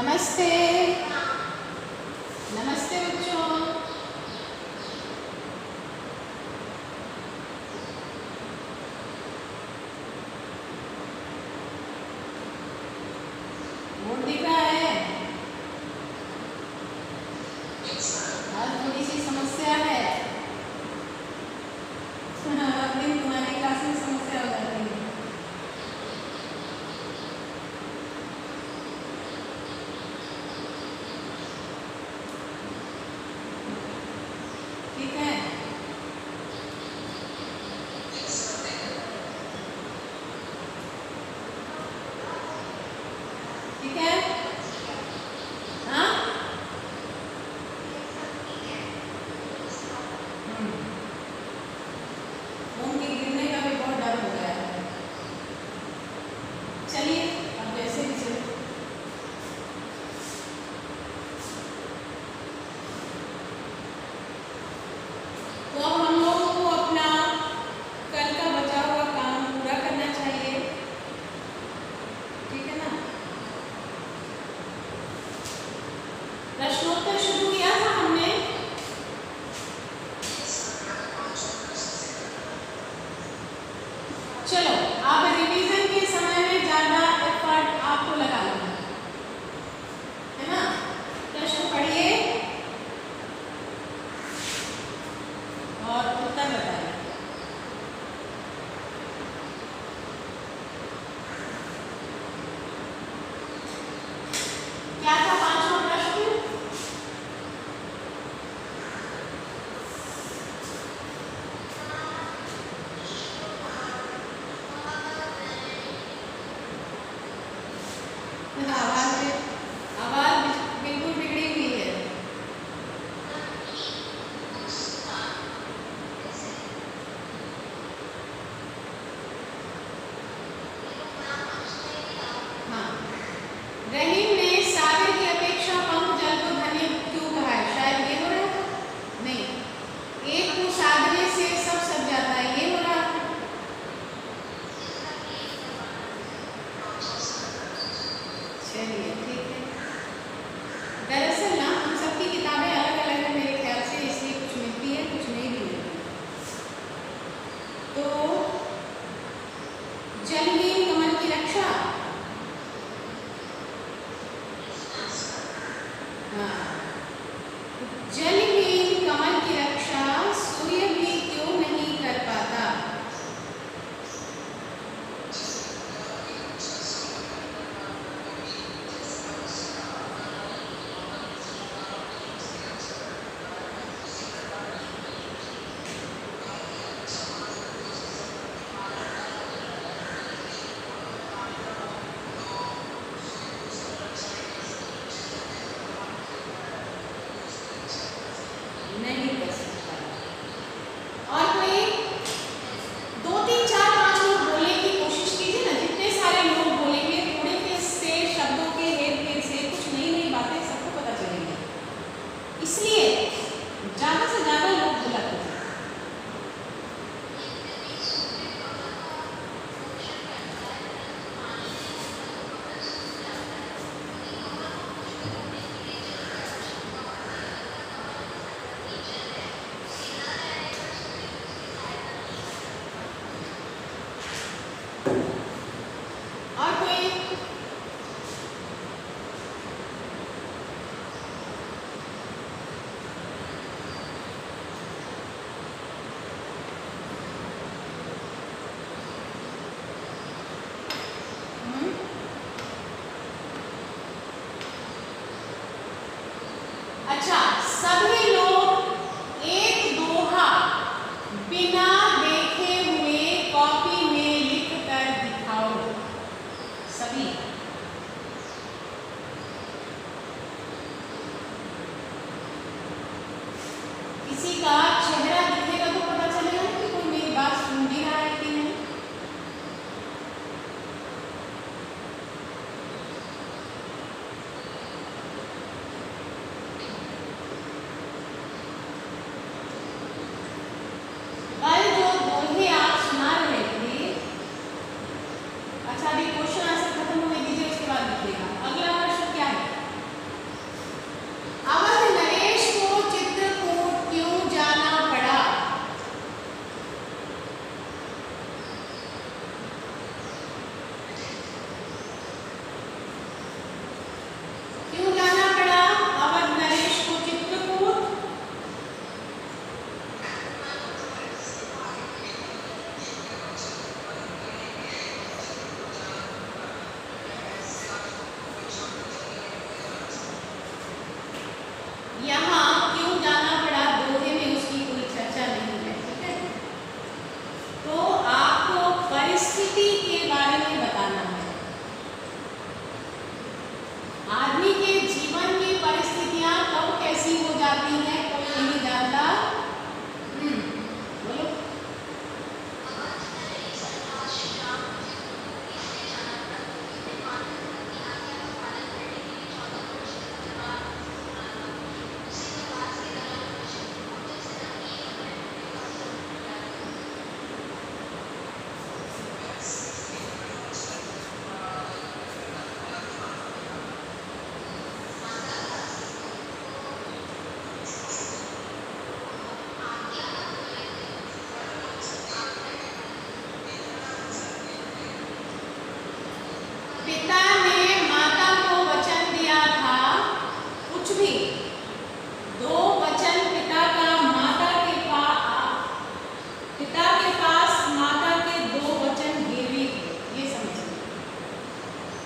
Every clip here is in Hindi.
नमस्ते नमस्ते बच्चों। बोर्ड दिख रहा है? आज थोड़ी सी समस्या है। अपनी तुम्हारी क्लास में समस्या हो जाती है। ठीक है, ठीक है। हाँ, फोन के गिरने का भी बहुत डर हो गया है। चलिए अब जैसे भी चले। तो अब हम लोगों को अपना कल का बचा हुआ काम पूरा करना चाहिए, ठीक है ना। प्रश्नोत्तर शुरू किया था हमने। चलो आप रिवीजन के समय में ज्यादा एफर्ट आपको लगाना है ना। प्रश्न पढ़िए और उत्तर बताइए। क्या था पांचवा प्रश्न? आवाज बिल्कुल बिगड़ी हुई है। हाँ, रहीम ने सागर की अपेक्षा पंकजल को धन्य क्यों कहा है? शायद ये हो रहा था। नहीं, एक को साधने से सब सज जाता है, ये हो रहा था। चलिए ठीक है। दरअसल ना हम सबकी किताबें अलग अलग है मेरे ख्याल से, इसलिए कुछ मिलती है कुछ नहीं भी मिलती। तो जलहीन कमल की रक्षा, हाँ, जलहीन कमल की रक्षा सूर्य भी क्यों नहीं कर पाता?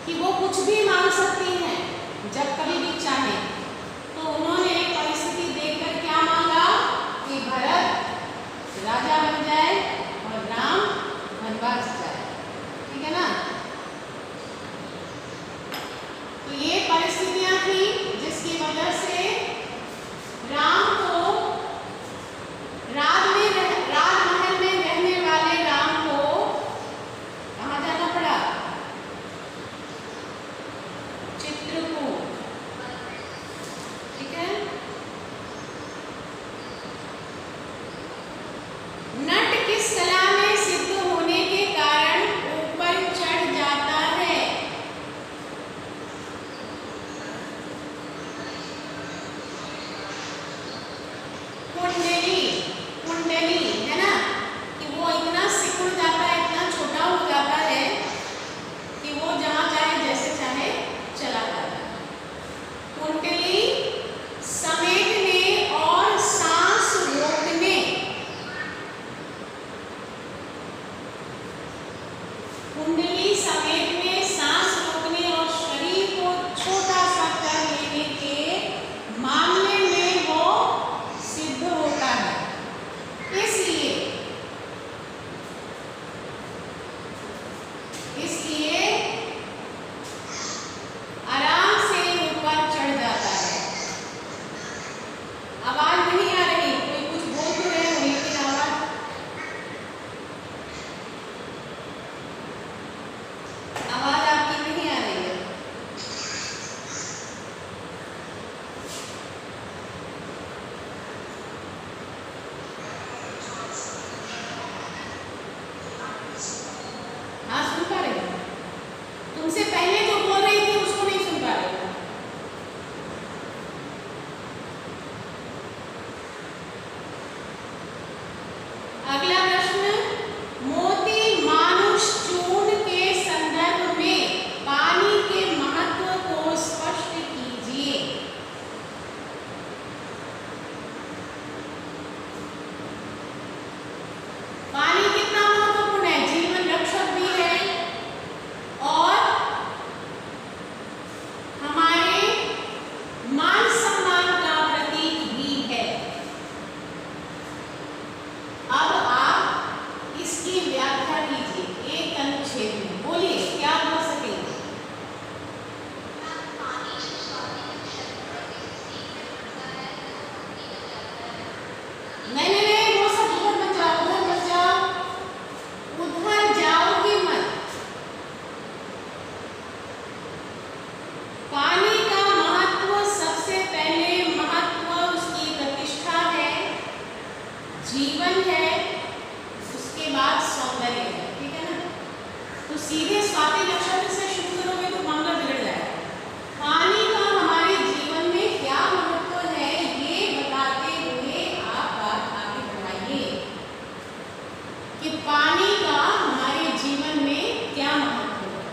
कि वो कुछ भी मांग सकती हैं जब कभी भी चाहे। तो उन्होंने परिस्थिति देखकर क्या मांगा कि भरत राजा बन जाए और राम वनवास जाए। ठीक है ना। तो ये परिस्थितियां थी जिसकी वजह से राम को राजमहल में रहने वाले राम को कहाँ जाना पड़ा? चित्रकूट। ठीक है। नट किस कला में सिद्ध होने के कारण ऊपर चढ़ जाता है? कुंडली। कुंडली है ना, कि वो इतना सिकुड़ जाता है, इतना छोटा हो जाता है कि वो जहां चाहे जैसे चाहे चला जाता है। कुंडली समेटने और सांस रोकने। कुंडली समेटने, सांस रोकने और शरीर को छोटा सा कर लेने के मामले में वो सिद्ध होता है। इसलिए आराम से ऊपर चढ़ जाता है। आवाज नहीं आ रही, कोई कुछ बोल तो रहे हो लेकिन आवाज आपकी नहीं आ रही है। हाँ, सुन पा रहे हो? तुमसे पहले जो बोल रही थी उसको नहीं सुन पा रहे हो? अगला प्रश्न, मोती मानुष चूर्ण के संदर्भ में पानी के महत्व को स्पष्ट कीजिए। पानी कितना महत्वपूर्ण है? जीवन रक्षक भी है और हमारे मान सम्मान का प्रतीक भी है। अब आप इसकी व्याख्या कीजिए एक अनुच्छेद में। बोलिए, क्या बोल सकेंगे? नहीं, वो सब उधर मत जाओ, उधर मत जाओ, उधर जाओगी मत। पानी का महत्व, सबसे पहले महत्व उसकी प्रतिष्ठा है, जीवन है, उसके बाद सौंदर्य है। ठीक है ना। तो सीधे स्वाति नक्षत्र से शुरू करोगे तो मामला बिगड़ जाएगा। पानी का हमारे जीवन में क्या महत्व है ये बताते हुए आप बात आगे बढ़ाइए कि पानी का हमारे जीवन में क्या महत्व है।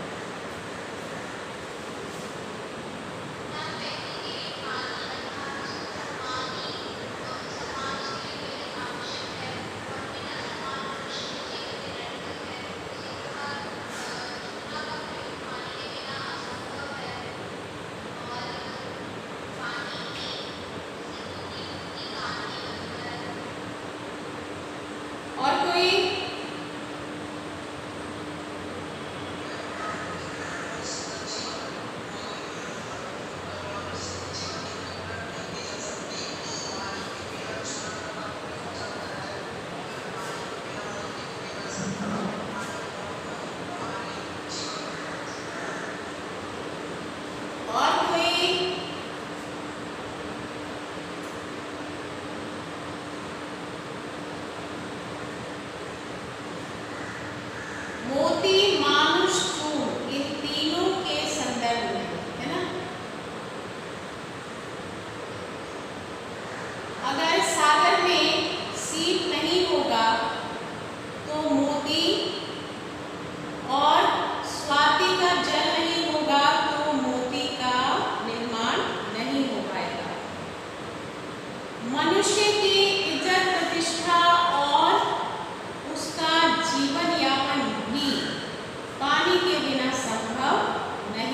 और कोई? और कोई? मोती मानुष चूर्ण, इन तीनों के संदर्भ में, है ना। अगर सागर में सीप नहीं होगा तो मोती, और स्वाति का जल नहीं होगा तो मोती का निर्माण नहीं हो पाएगा। मनुष्य की इज्जत, प्रतिष्ठा और उसका जीवन यापन भी पानी के बिना संभव नहीं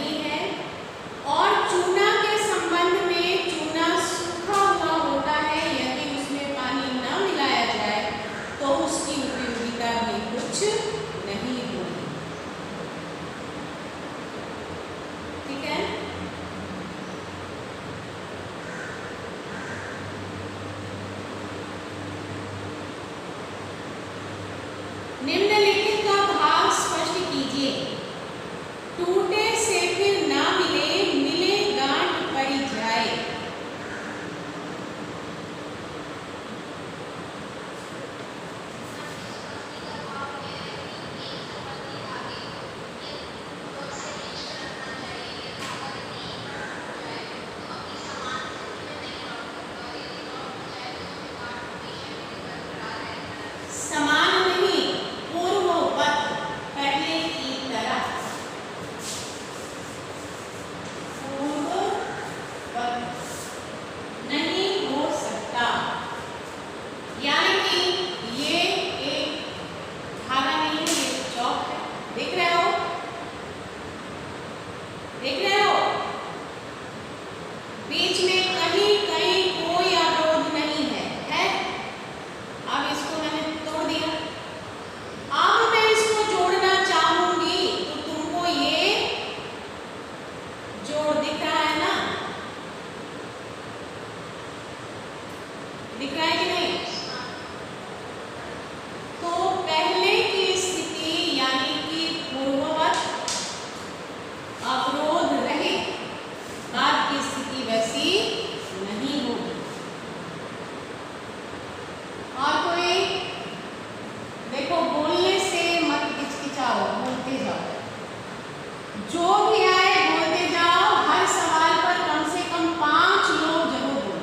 जो भी आए बोलते जाओ, हर सवाल पर कम से कम 5 लोग जरूर बोलो।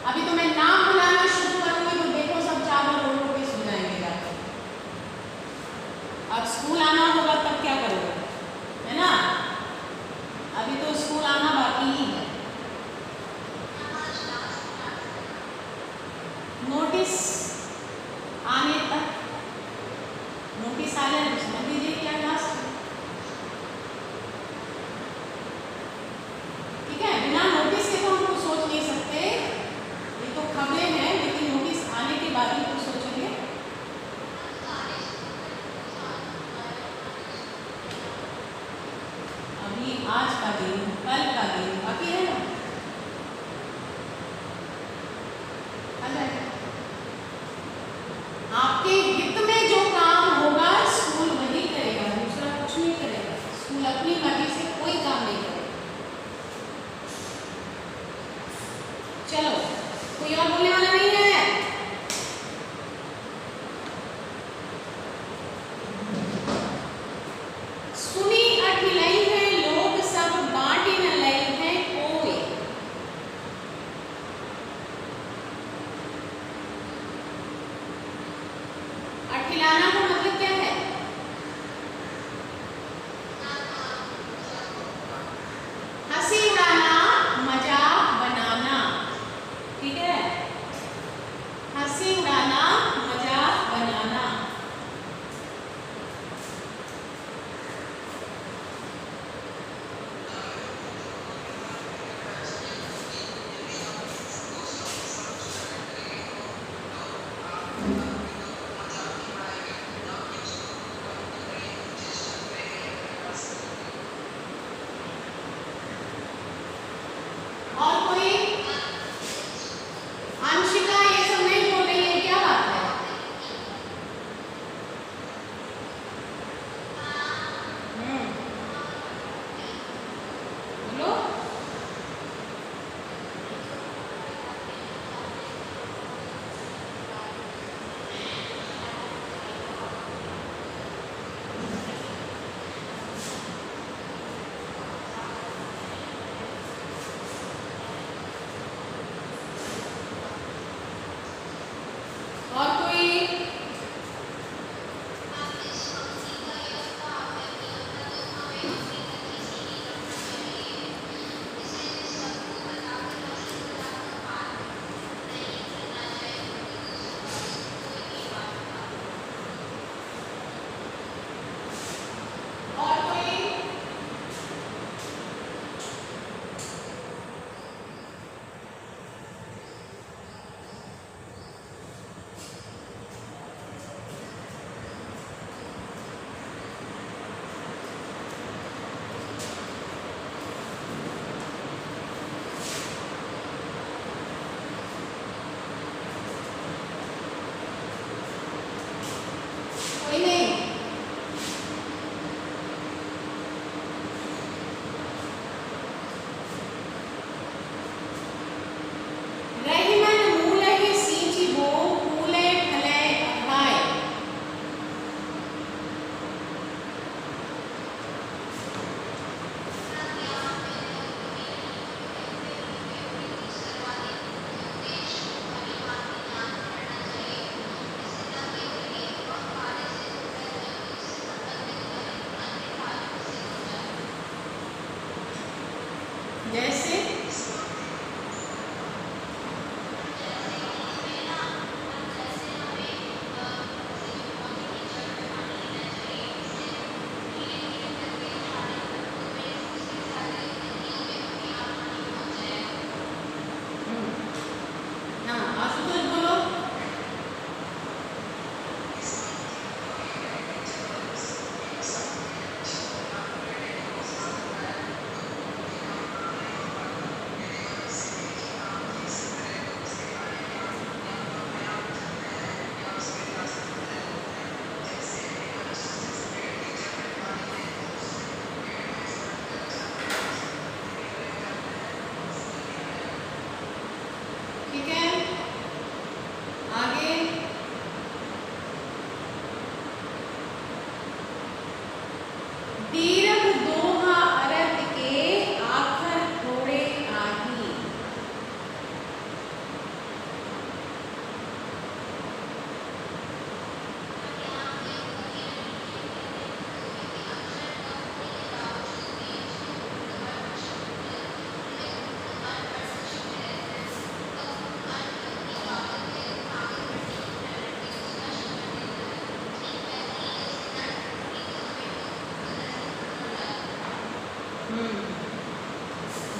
अभी तो मैं नाम बुलाना शुरू करूंगी तो देखो सब चावल रो रो के सो जाएंगे जाकर। अब स्कूल आना होगा तब क्या करोगे, है ना? अभी तो स्कूल आना बाकी ही है। नोटिस आने तक, नोटिस आ जाए तो समझ लीजिए क्या क्लास, ठीक है? बिना नोटिस के तो हम कुछ सोच नहीं सकते, ये तो खबरें हैं, लेकिन नोटिस आने के बाद ही कुछ सोचेंगे। अभी आज का दिन, कल का दिन बाकी है ना, आ जाएगा। आपके हित में जो काम होगा स्कूल वही करेगा, दूसरा कुछ नहीं करेगा। स्कूल अपनी मर्जी से कोई काम नहीं करेगा। चलो, कोई और बोलने वाला नहीं है? सुनी अठिलई है लोग सब बांटी न लई है कोई। अठिलाना का मतलब क्या है? हंसी उड़ाना, मजाक बनाना, ठीक है?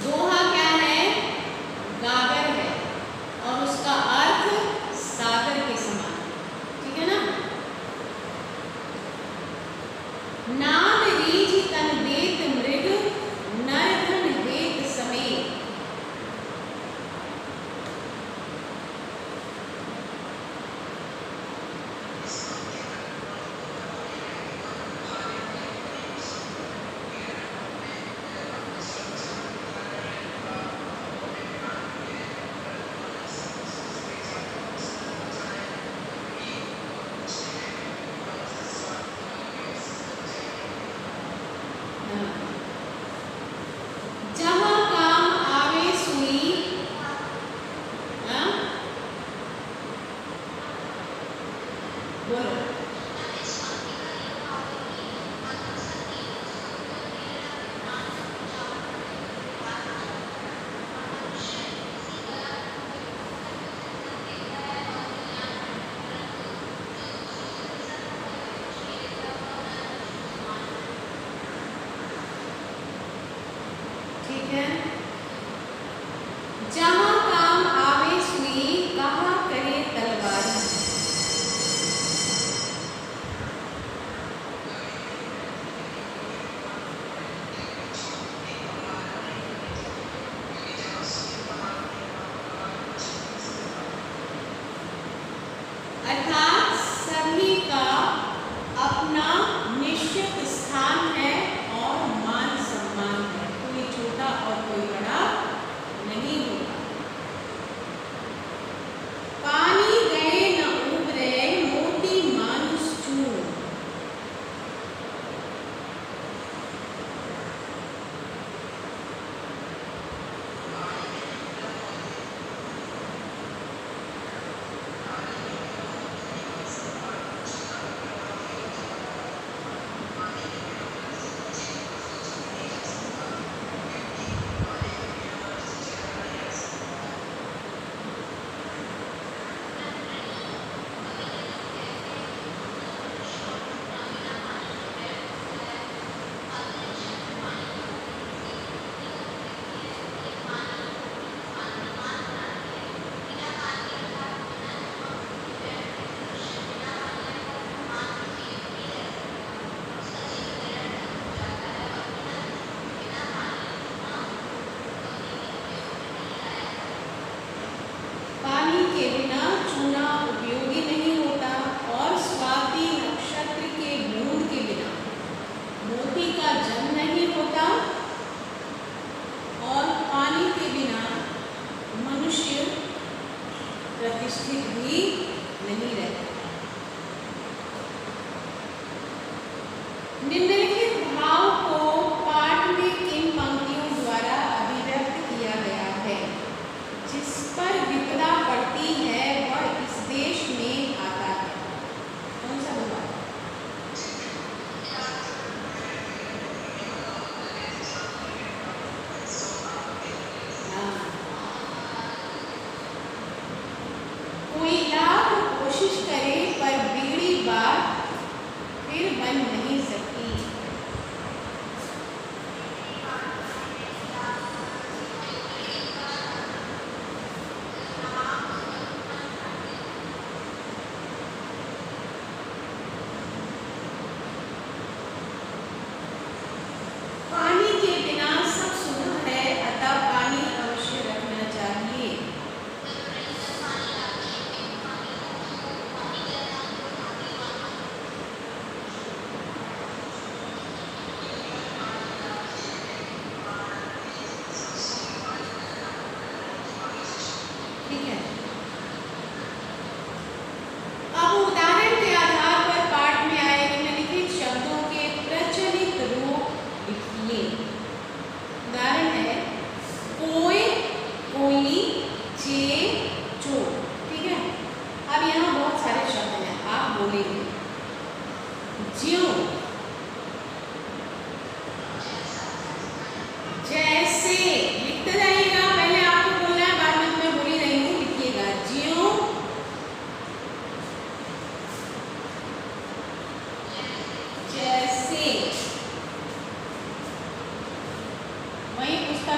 दोहा क्या है? गागर है और उसका अर्थ सागर के समान, ठीक है ना। नाद रीझ तन देत मृग, नर धन देत समेत। जहाँ काम आवे सुई, बोलो। ठीक है। जहाँ काम आवे सुई, कहाँ करे तलवारी। अर्थात सभी का अपना निश्चित स्थान है और मान सम्मान है, कोई छोटा और कोई बड़ा नहीं होगा।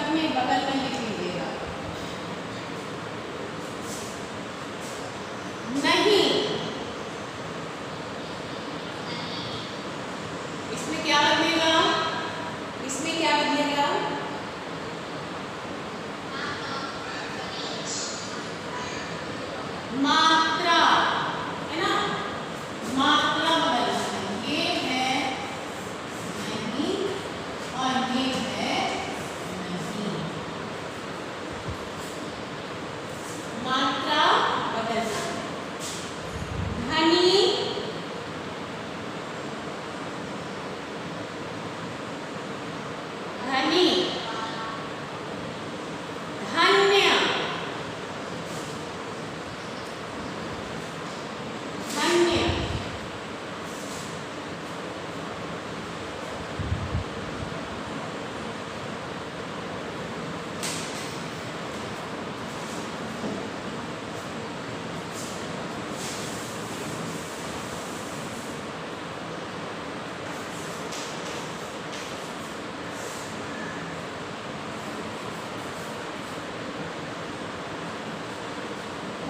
अपने बगल में लिख लीजिएगा। नहीं, इसमें क्या बदलेगा? इसमें क्या बदलेगा? मात्रा, है ना? मात्रा बदलना है। ये है नहीं और ये है नहीं। मात्रा बदलना है। धनी, धनी, धन्य, धन्य,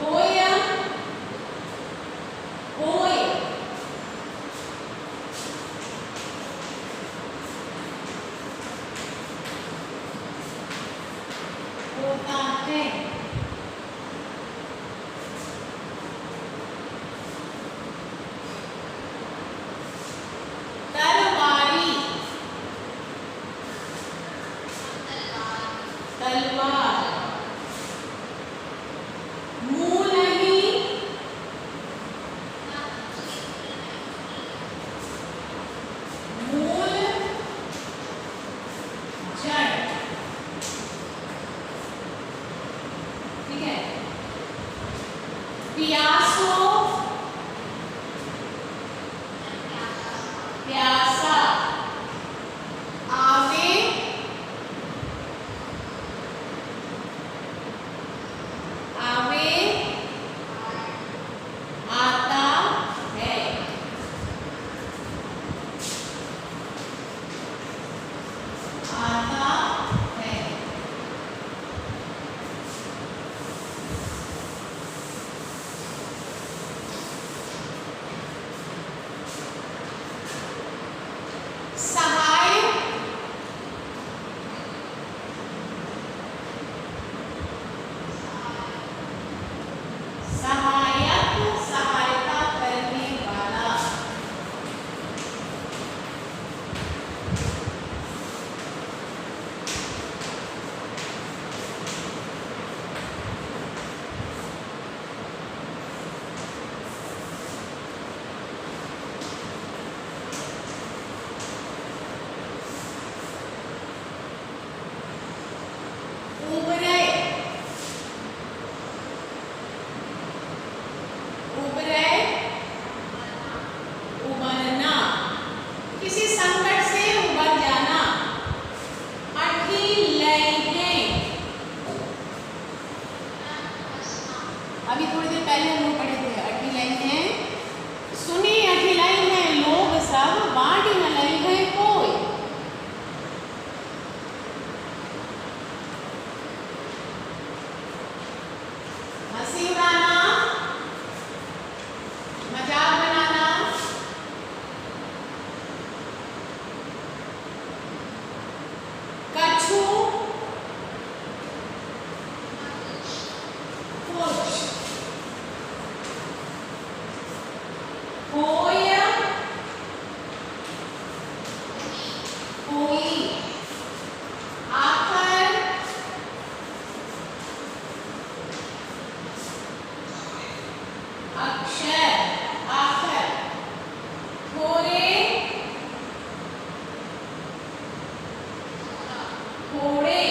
होय, होय, होता है। तलवारी, तलवार, मुंह नहीं, मूल, जड़, ठीक है। प्यासो, प्यासा, आवे, आवे, आता है, आता है। सहाय, सहायक, सहायता करने वाला। उबरे, उबरे, उबरना, किसी संकट से उबर जाना। अठिलैने, अभी थोड़ी देर पहले हम लोग पढ़े थे अठिलैने। सुनी अठिलैने लोग सब बाँट न लई है कोई। हंसी उड़ाना, मजाक बनाना, कछु, कुछ, कोई, कोई, आखर, अक्षर, आखर, थोड़े, थोड़े,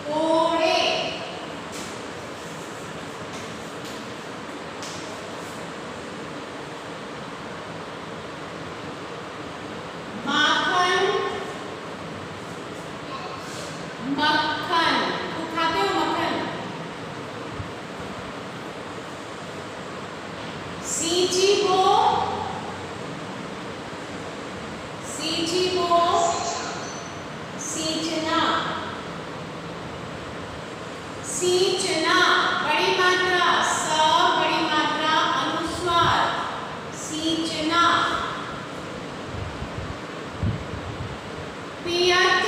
थोड़े, माखन, मक्खन, तो खाते हो मक्खन। सींची को, सींची को, सींचना, सींचना बड़ी मात्रा, स बड़ी मात्रा अनुस्वार, सींचना। पियत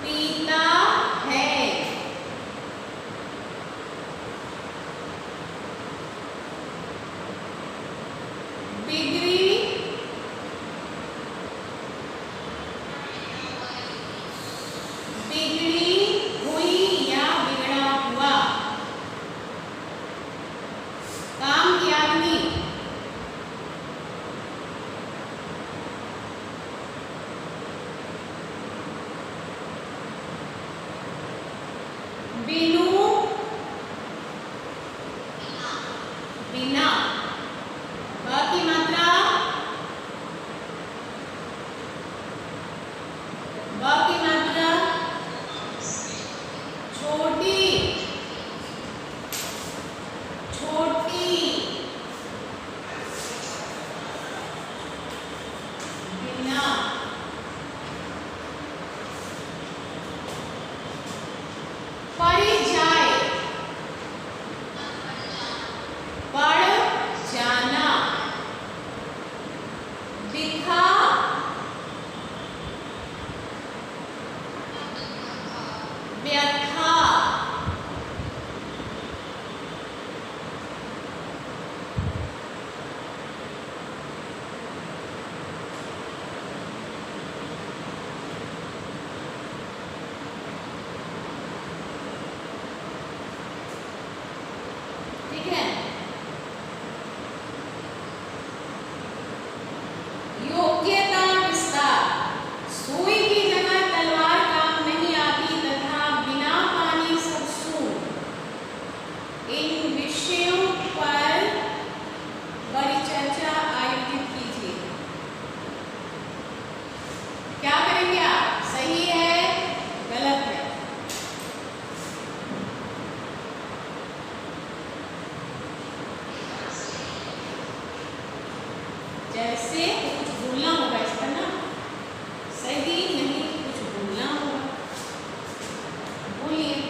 पीता है। बिगड़ी बिगड़ी हुई या बिगड़ा हुआ। काम की आदमी, बिनु बिना। ब की मात्रा, ब की मात्रा छोटी छोटी। बिना। पड़ी जाए, बढ़ जाना। दिखा व्यथा। ठीक है। योग्यता विस्तार, सुई की जगह तलवार काम नहीं आती तथा बिना पानी सब सून। इन विषयों पर बड़ी चर्चा आयोजित कीजिए। क्या करेंगे आप? सही है, गलत है? जैसे कुछ बोलना होगा इस पर ना, सही नहीं कुछ बोलना होगा। बोलिए।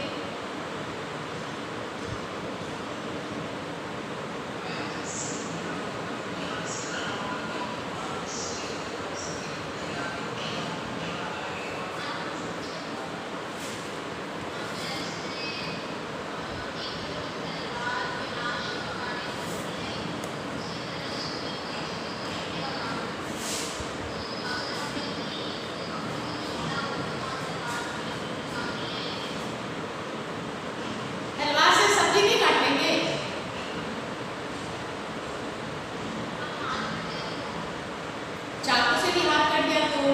तलवार से सब्जी नहीं काट लेंगे? चाकू से भी हाथ कट गया तो?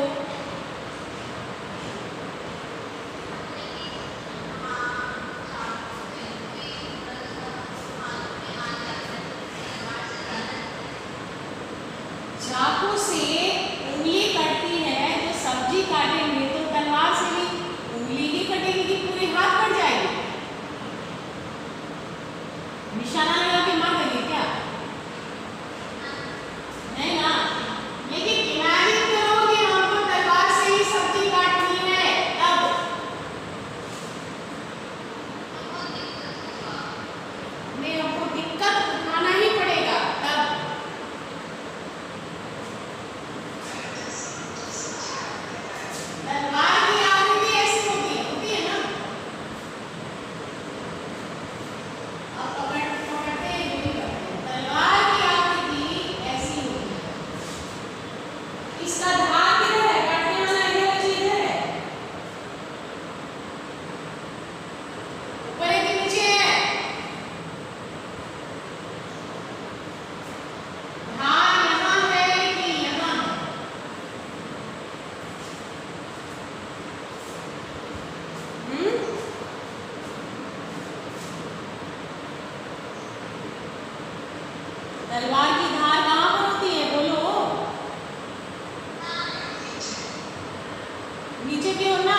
चाकू से उंगली कटती है तो सब्जी काटेंगे, तो तलवार से भी उंगली ही कटेगी कि पूरे हाथ कट जाएंगे? निशाना लगा के मार देंगे क्या? नहीं ना। लेकिन इमेजिन करो कि हमको तलवार से ही सब्जी काटनी है, तब नहीं, हमको दिक्कत उठाना ही पड़ेगा तब। तलवार की आकृति ऐसी होती है ना। अब पकड़ते हैं, ये भी करते हैं। तलवार की आकृति ऐसी होती है। इसका धार किधर है? काटने वाला इधर चीज है, ऊपर है कि नीचे है? धार यहाँ है कि यहाँ है? तलवार की धार कहाँ पर होती है? बोलो। नीचे की ओर ना।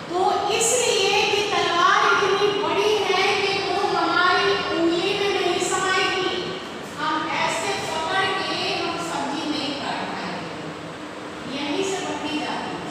तो इसलिए कि तलवार इतनी बड़ी है कि वो हमारी उंगली में नहीं समाएगी। हम ऐसे पकड़ के हम सब्जी नहीं काट पाएंगे, यहीं से पकड़ी जाती है।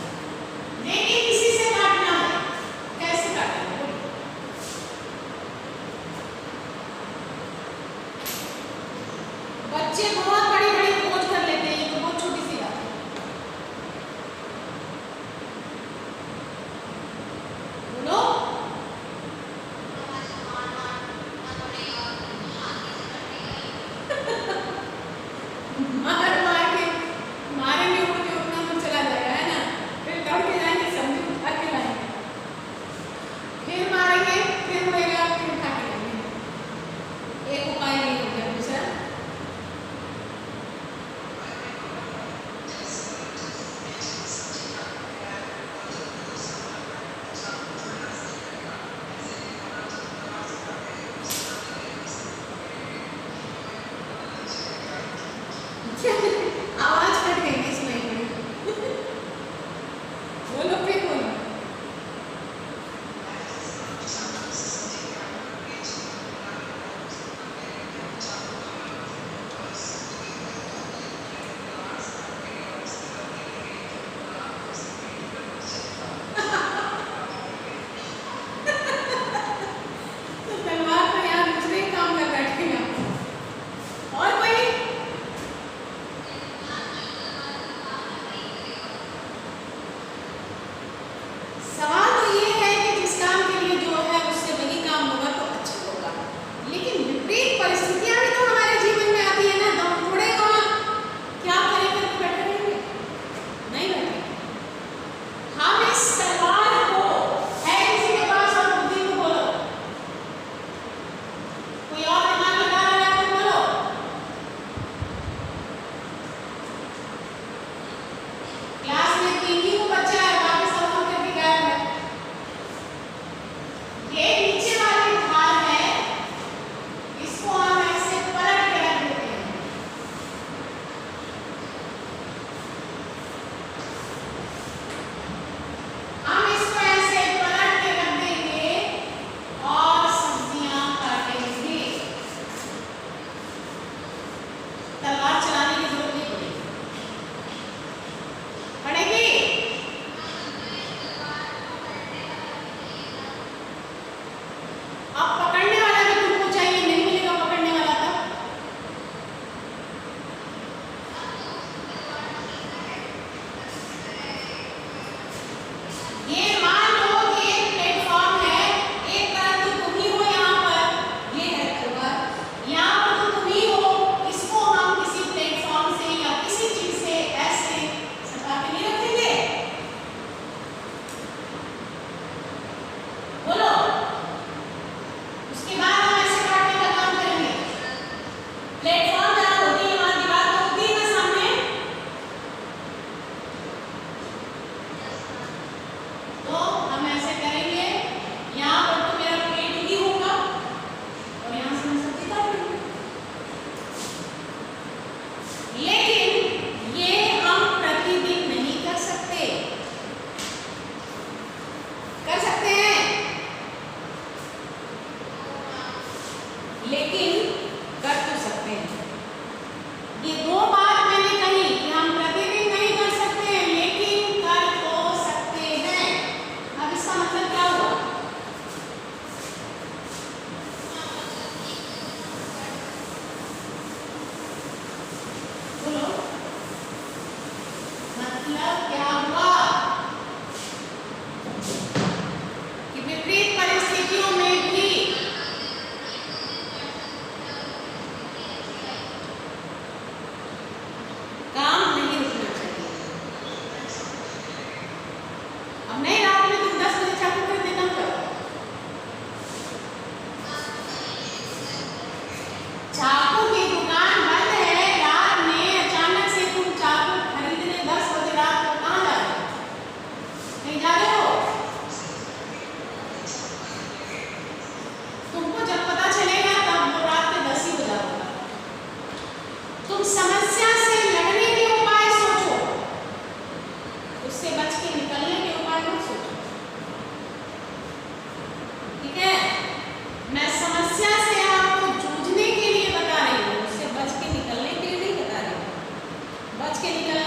के निकल